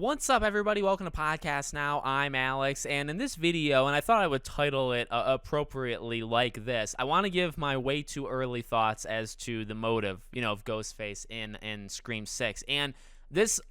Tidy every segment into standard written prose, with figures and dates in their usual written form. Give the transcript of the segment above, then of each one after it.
What's up, everybody? Welcome to Podcast Now. I'm Alex, and in this video, and I thought I would title it appropriately like this, I want to give my way too early thoughts as to the motive, of Ghostface in Scream 6. And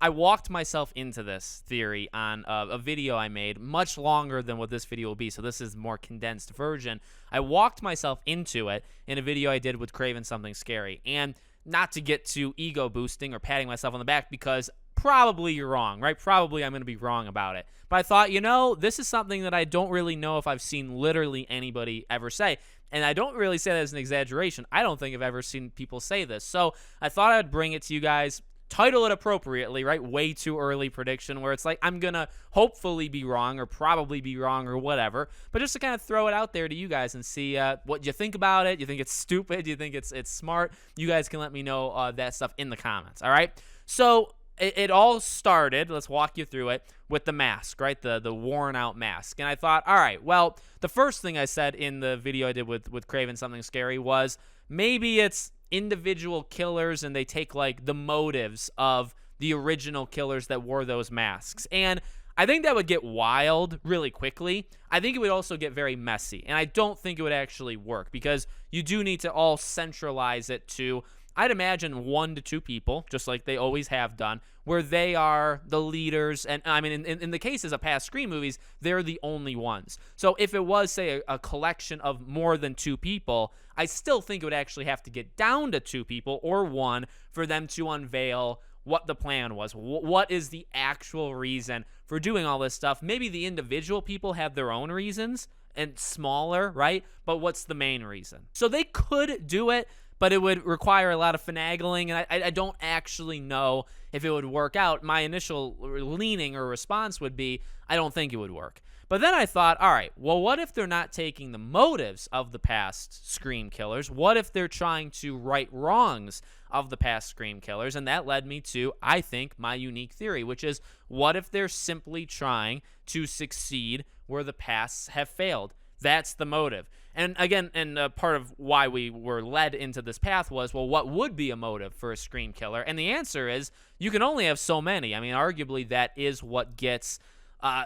I walked myself into this theory on a video I made, much longer than what this video will be, so this is a more condensed version. I walked myself into it in a video I did with Craven Something Scary, and not to get too ego boosting or patting myself on the back, because probably you're wrong, right? Probably I'm going to be wrong about it. But I thought, this is something that I don't really know if I've seen literally anybody ever say. And I don't really say that as an exaggeration. I don't think I've ever seen people say this. So I thought I'd bring it to you guys, title it appropriately, right? Way too early prediction, where it's like I'm going to hopefully be wrong or probably be wrong or whatever. But just to kind of throw it out there to you guys and see what you think about it. You think it's stupid? You think it's smart? You guys can let me know that stuff in the comments, all right? So it all started, let's walk you through it, with the mask, right? The worn out mask. And I thought, all right, well, the first thing I said in the video I did with Craven Something Scary was maybe it's individual killers and they take like the motives of the original killers that wore those masks. And I think that would get wild really quickly. I think it would also get very messy. And I don't think it would actually work because you do need to all centralize it to, I'd imagine, 1 to 2 people, just like they always have done, where they are the leaders. And I mean, in the cases of past Scream movies, they're the only ones. So if it was, say, a collection of more than 2 people, I still think it would actually have to get down to 2 people or 1 for them to unveil what the plan was. What is the actual reason for doing all this stuff? Maybe the individual people have their own reasons and smaller, right? But what's the main reason? So they could do it, but it would require a lot of finagling, and I don't actually know if it would work out. My initial leaning or response would be, I don't think it would work. But then I thought, all right, well, what if they're not taking the motives of the past Scream killers? What if they're trying to right wrongs of the past Scream killers? And that led me to, I think, my unique theory, which is, what if they're simply trying to succeed where the pasts have failed? That's the motive. And again, part of why we were led into this path was, well, what would be a motive for a Scream killer? And the answer is, you can only have so many. I mean, arguably, that is what gets,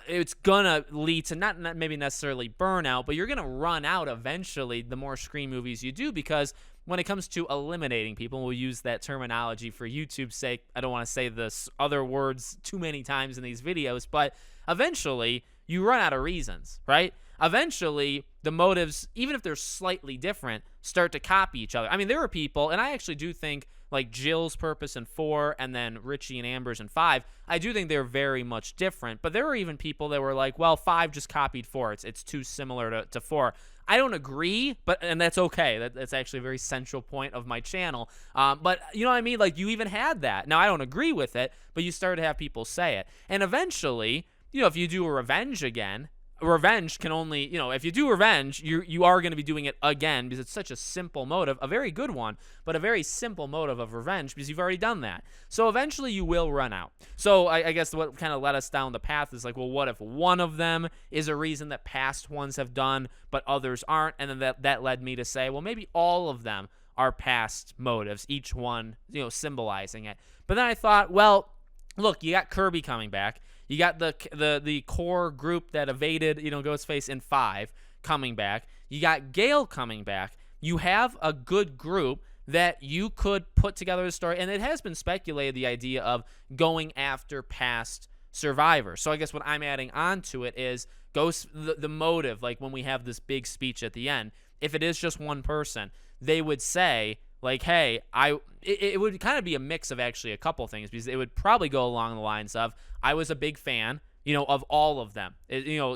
it's going to lead to not maybe necessarily burnout, but you're going to run out eventually the more Scream movies you do, because when it comes to eliminating people, we'll use that terminology for YouTube's sake. I don't want to say this other words too many times in these videos, but eventually you run out of reasons, right? Eventually, the motives, even if they're slightly different, start to copy each other. I mean, there are people, and I actually do think, like Jill's purpose in 4 and then Richie and Amber's in 5, I do think they're very much different. But there were even people that were like, well, 5 just copied 4. It's too similar to 4. I don't agree, and that's okay. That's actually a very central point of my channel. But you know what I mean? Like, you even had that. Now, I don't agree with it, but you started to have people say it. And eventually, if you do a revenge again, revenge can only, if you do revenge, you are going to be doing it again, because it's such a simple motive, a very good one, but a very simple motive of revenge, because you've already done that. So eventually you will run out. So I guess what kind of led us down the path is like, well, what if one of them is a reason that past ones have done, but others aren't? And then that led me to say, well, maybe all of them are past motives, each one, symbolizing it. But then I thought, well, look, you got Kirby coming back. You got the core group that evaded, Ghostface in 5 coming back. You got Gale coming back. You have a good group that you could put together a story. And it has been speculated, the idea of going after past survivors. So I guess what I'm adding on to it is the motive, like when we have this big speech at the end, if it is just one person, they would say, like, hey, it would kind of be a mix of actually a couple things, because it would probably go along the lines of, I was a big fan, of all of them.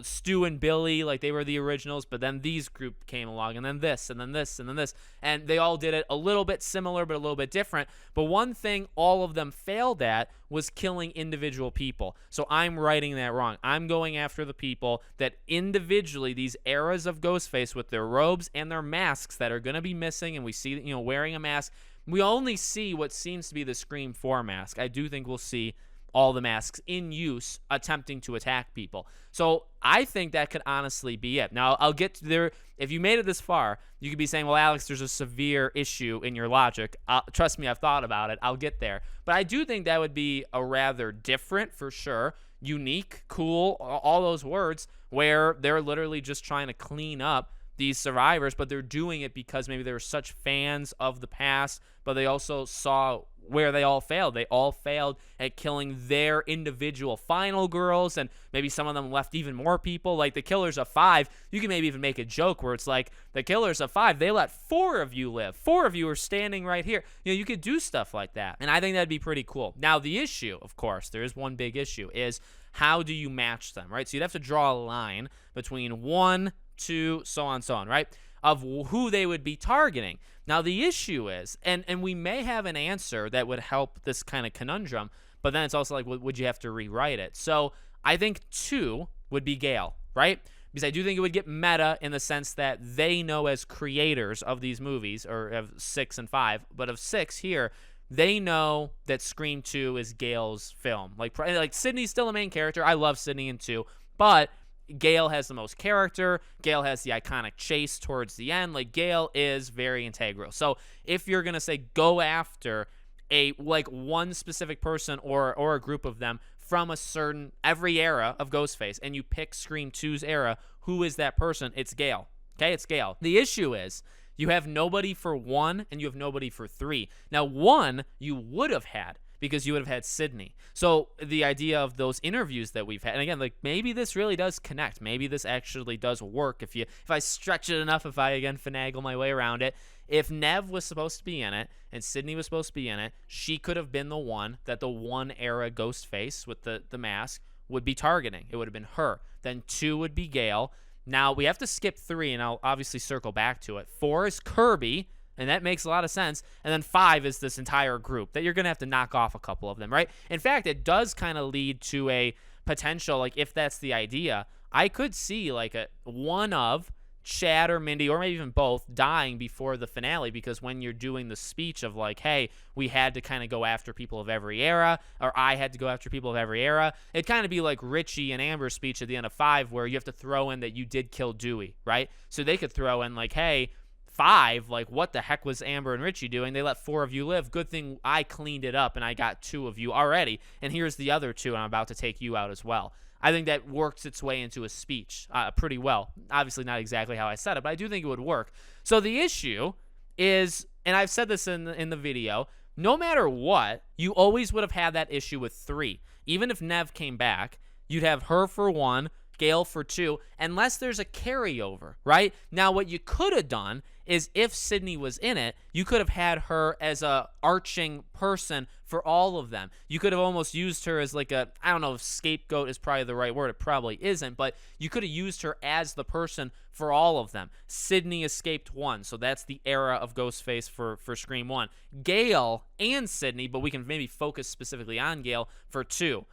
Stu and Billy, like, they were the originals, but then these group came along, and then this, and then this, and then this, and they all did it a little bit similar, but a little bit different. But one thing all of them failed at was killing individual people. So I'm writing that wrong. I'm going after the people that individually, these eras of Ghostface with their robes and their masks that are going to be missing, and we see, wearing a mask. We only see what seems to be the Scream 4 mask. I do think we'll see all the masks in use attempting to attack people. So I think that could honestly be it. Now, I'll get to there. If you made it this far, you could be saying, well, Alex, there's a severe issue in your logic. Trust me, I've thought about it. I'll get there. But I do think that would be a rather different, for sure, unique, cool, all those words, where they're literally just trying to clean up these survivors, but they're doing it because maybe they were such fans of the past, but they also saw where they all failed. They all failed at killing their individual final girls, and maybe some of them left even more people. Like the Killers of 5, you can maybe even make a joke where it's like, the Killers of 5, they let 4 of you live. 4 of you are standing right here. You know, you could do stuff like that, and I think that'd be pretty cool. Now, the issue, of course, there is one big issue, is how do you match them, right? So you'd have to draw a line between 1, 2, so on, right, of who they would be targeting. Now, the issue is, and we may have an answer that would help this kind of conundrum, but then it's also like, would you have to rewrite it? So I think 2 would be Gale, right? Because I do think it would get meta in the sense that they know as creators of these movies, or of 6 and 5, but of 6 here, they know that Scream 2 is Gale's film. Like Sidney's still a main character. I love Sidney in 2, but Gale has the most character. Gale has the iconic chase towards the end. Like, Gale is very integral. So if you're going to say go after one specific person or a group of them from every era of Ghostface, and you pick Scream 2's era, who is that person? It's Gale. Okay, it's Gale. The issue is you have nobody for 1 and you have nobody for 3. Now, 1 you would have had, because you would have had Sidney. So the idea of those interviews that we've had, and again, like, maybe this really does connect. Maybe this actually does work if I stretch it enough, if I, again, finagle my way around it. If Nev was supposed to be in it and Sidney was supposed to be in it, she could have been the one that the 1 era Ghostface with the mask would be targeting. It would have been her. Then 2 would be Gale. Now, we have to skip 3, and I'll obviously circle back to it. 4 is Kirby, and that makes a lot of sense. And then 5 is this entire group that you're going to have to knock off a couple of them, right? In fact, it does kind of lead to a potential, like, if that's the idea, I could see, like, one of Chad or Mindy, or maybe even both, dying before the finale, because when you're doing the speech of, like, hey, we had to kind of go after people of every era, or I had to go after people of every era, it'd kind of be like Richie and Amber's speech at the end of 5, where you have to throw in that you did kill Dewey, right? So they could throw in, like, hey, 5, like, what the heck was Amber and Richie doing? They let 4 of you live. Good thing I cleaned it up and I got 2 of you already. And here's the other 2, and I'm about to take you out as well. I think that works its way into a speech pretty well. Obviously not exactly how I said it, but I do think it would work. So the issue is, and I've said this in the video, no matter what, you always would have had that issue with 3. Even if Nev came back, you'd have her for 1, Gale for 2, unless there's a carryover, right? Now, what you could have done is, if Sidney was in it, you could have had her as a arching person for all of them. You could have almost used her as like I don't know if scapegoat is probably the right word. It probably isn't, but you could have used her as the person for all of them. Sidney escaped 1, so that's the era of Ghostface for Scream 1. Gale and Sidney, but we can maybe focus specifically on Gale, for 2.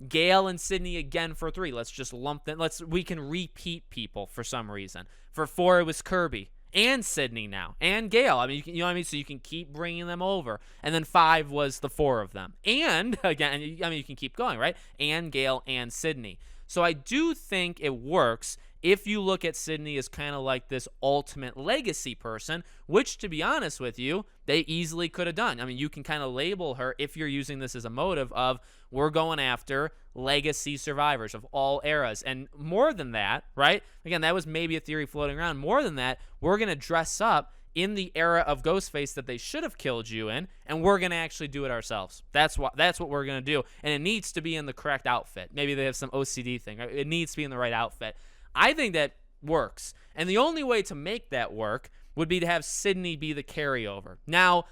Gale and Sidney again for 3. Let's just lump them. We can repeat people for some reason. For 4, it was Kirby and Sidney now, and Gale. I mean, you know what I mean? So you can keep bringing them over. And then 5 was the 4 of them. And, again, I mean, you can keep going, right? And Gale and Sidney. So I do think it works if you look at Sidney as kind of like this ultimate legacy person, which, to be honest with you, they easily could have done. I mean, you can kind of label her, if you're using this as a motive, of we're going after legacy survivors of all eras. And more than that, right? Again, that was maybe a theory floating around. More than that, we're going to dress up in the era of Ghostface that they should have killed you in, and we're going to actually do it ourselves. That's what we're going to do. And it needs to be in the correct outfit. Maybe they have some OCD thing. Right? It needs to be in the right outfit. I think that works. And the only way to make that work would be to have Sidney be the carryover. Now,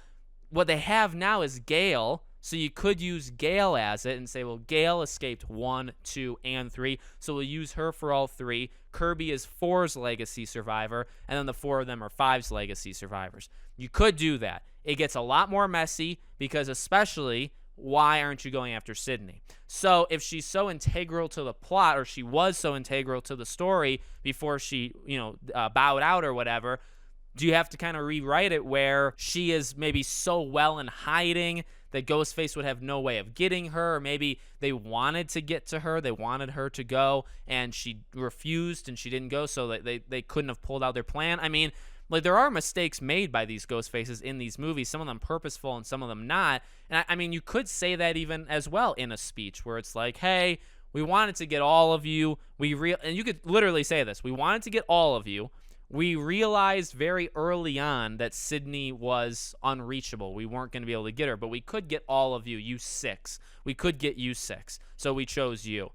what they have now is Gale, so you could use Gale as it and say, well, Gale escaped 1, 2, and 3, so we'll use her for all 3. Kirby is 4's legacy survivor, and then the 4 of them are 5's legacy survivors. You could do that. It gets a lot more messy, because especially, why aren't you going after Sidney? So if she's so integral to the plot, or she was so integral to the story before she, bowed out or whatever, do you have to kind of rewrite it where she is maybe so well in hiding that Ghostface would have no way of getting her, or maybe they wanted to get to her, they wanted her to go, and she refused and she didn't go, so they couldn't have pulled out their plan. I mean, like, there are mistakes made by these ghost faces in these movies, some of them purposeful and some of them not. And I mean, you could say that even as well in a speech where it's like, hey, we wanted to get all of you. And you could literally say this. We wanted to get all of you. We realized very early on that Sydney was unreachable. We weren't going to be able to get her, but we could get all of you, you 6. We could get you 6. So we chose you.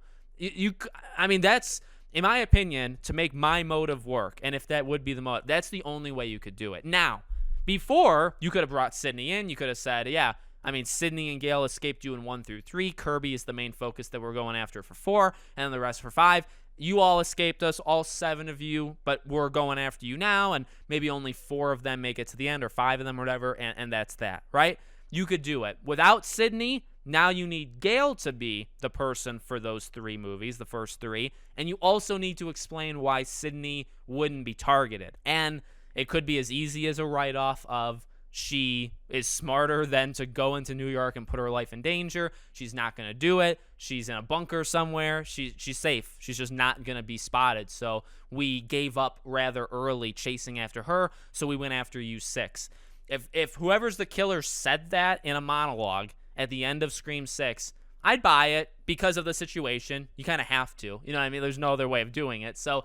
I mean, that's, in my opinion, to make my motive work, and if that would be the motive, that's the only way you could do it. Now, before, you could have brought Sydney in. You could have said, yeah, I mean, Sydney and Gale escaped you in 1 through 3. Kirby is the main focus that we're going after for 4, and then the rest for 5. You all escaped us, all 7 of you, but we're going after you now, and maybe only 4 of them make it to the end, or 5 of them, or whatever, and that's that, right? You could do it. Without Sydney, now you need Gale to be the person for those 3 movies, the first 3, and you also need to explain why Sydney wouldn't be targeted. And it could be as easy as a write-off of she is smarter than to go into New York and put her life in danger. She's not going to do it. She's in a bunker somewhere. She's safe. She's just not going to be spotted. So we gave up rather early chasing after her, so we went after you 6. If whoever's the killer said that in a monologue at the end of Scream 6, I'd buy it because of the situation. You kind of have to. You know what I mean? There's no other way of doing it. So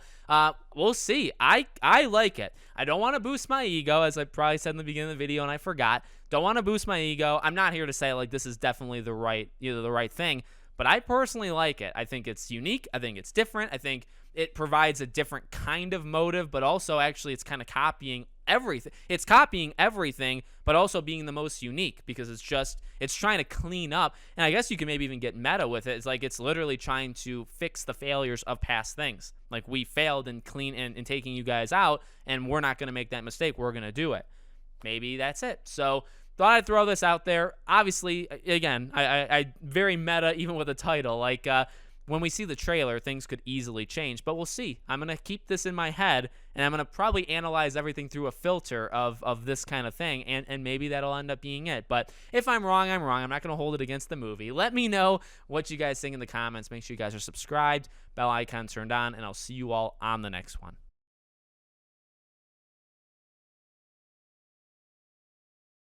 we'll see. I like it. I don't want to boost my ego, as I probably said in the beginning of the video, and I forgot. Don't want to boost my ego. I'm not here to say, like, this is definitely the right thing. But I personally like it. I think it's unique. I think it's different. I think it provides a different kind of motive, but also actually it's kind of copying everything. It's copying everything, but also being the most unique, because it's trying to clean up. And I guess you can maybe even get meta with it. It's like it's literally trying to fix the failures of past things. Like, we failed in taking you guys out, and we're not going to make that mistake. We're going to do it. Maybe that's it. So thought I'd throw this out there. Obviously, again, I very meta even with the title. Like, when we see the trailer, things could easily change, but we'll see. I'm going to keep this in my head, and I'm going to probably analyze everything through a filter of this kind of thing, and maybe that'll end up being it. But if I'm wrong, I'm wrong. I'm not going to hold it against the movie. Let me know what you guys think in the comments. Make sure you guys are subscribed, bell icon turned on, and I'll see you all on the next one.